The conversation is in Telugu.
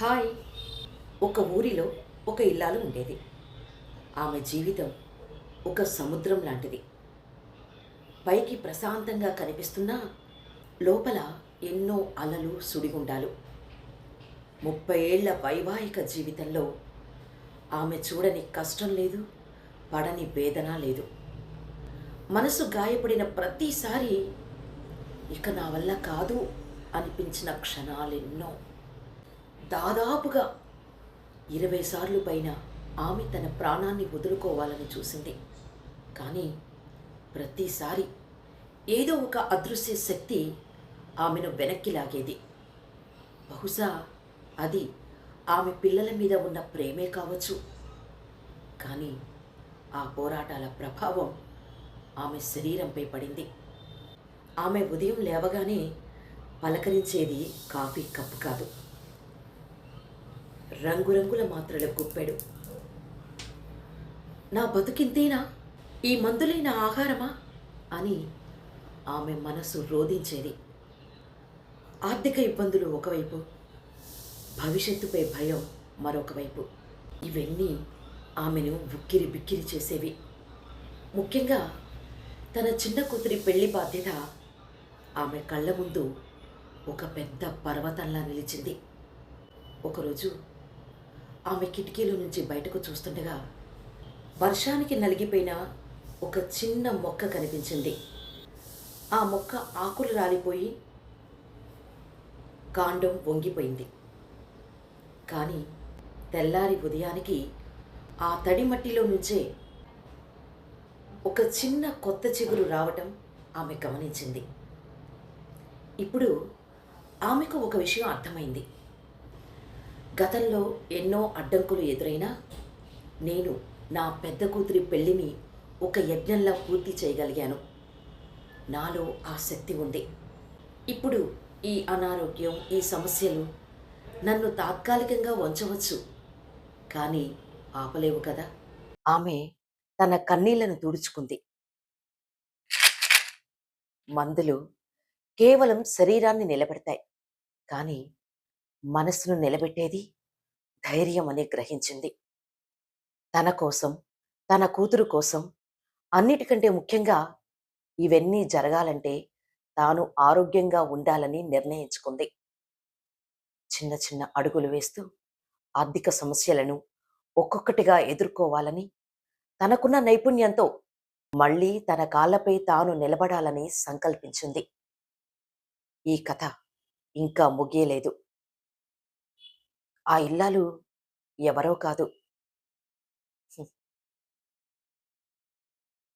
హాయ్! ఒక ఊరిలో ఒక ఇల్లాలు ఉండేది. ఆమె జీవితం ఒక సముద్రం లాంటిది. పైకి ప్రశాంతంగా కనిపిస్తున్నా లోపల ఎన్నో అలలు, సుడిగుండాలు. 30 ఏళ్ల వైవాహిక జీవితంలో ఆమె చూడని కష్టం లేదు, పడని వేదన లేదు. మనసు గాయపడిన ప్రతిసారి ఇక నా వల్ల కాదు అనిపించిన క్షణాలెన్నో. దాదాపుగా 20 సార్లు పైన ఆమె తన ప్రాణాన్ని వదులుకోవాలని చూసింది. కానీ ప్రతిసారి ఏదో ఒక అదృశ్య శక్తి ఆమెను వెనక్కి లాగేది. బహుశా అది ఆమె పిల్లల మీద ఉన్న ప్రేమే కావచ్చు. కానీ ఆ పోరాటాల ప్రభావం ఆమె శరీరంపై పడింది. ఆమె ఉదయం లేవగానే పలకరించేది కాఫీ కప్పు కాదు, రంగురంగుల మాత్రల గుప్పెడు. నా బతుకింతేనా? ఈ మందులే నా ఆహారమా? అని ఆమె మనసు రోదించేది. ఆర్థిక ఇబ్బందులు ఒకవైపు, భవిష్యత్తుపై భయం మరొక వైపు. ఇవన్నీ ఆమెను ఉక్కిరి బిక్కిరి చేసేవి. ముఖ్యంగా తన చిన్న కూతురి పెళ్లి బాధ్యత ఆమె కళ్ళ ముందు ఒక పెద్ద పర్వతంలా నిలిచింది. ఒకరోజు ఆమె కిటికీలో నుంచి బయటకు చూస్తుండగా వర్షానికి నలిగిపోయిన ఒక చిన్న మొక్క కనిపించింది. ఆ మొక్క ఆకులు రాలిపోయి కాండం వంగిపోయింది. కానీ తెల్లారి ఉదయానికి ఆ తడి మట్టిలో నుంచే ఒక చిన్న కొత్త చిగురు రావటం ఆమె గమనించింది. ఇప్పుడు ఆమెకు ఒక విషయం అర్థమైంది. గతంలో ఎన్నో అడ్డంకులు ఎదురైనా నేను నా పెద్ద కూతురి పెళ్లిని ఒక యజ్ఞంలా పూర్తి చేయగలిగాను. నాలో ఆ శక్తి ఉంది. ఇప్పుడు ఈ అనారోగ్యం, ఈ సమస్యలు నన్ను తాత్కాలికంగా వంచవచ్చు, కానీ ఆపలేవు కదా. ఆమె తన కన్నీళ్లను తుడుచుకుంది. మందులు కేవలం శరీరాన్ని నిలబెడతాయి, కానీ మనసును నిలబెట్టేది ధైర్యం అని గ్రహించింది. తన కోసం, తన కూతురు కోసం, అన్నిటికంటే ముఖ్యంగా ఇవన్నీ జరగాలంటే తాను ఆరోగ్యంగా ఉండాలని నిర్ణయించుకుంది. చిన్న చిన్న అడుగులు వేస్తూ ఆర్థిక సమస్యలను ఒక్కొక్కటిగా ఎదుర్కోవాలని, తనకున్న నైపుణ్యంతో మళ్ళీ తన కాళ్ళపై తాను నిలబడాలని సంకల్పించింది. ఈ కథ ఇంకా ముగియలేదు. ఆ ఇల్లాలు ఎవరో కాదు,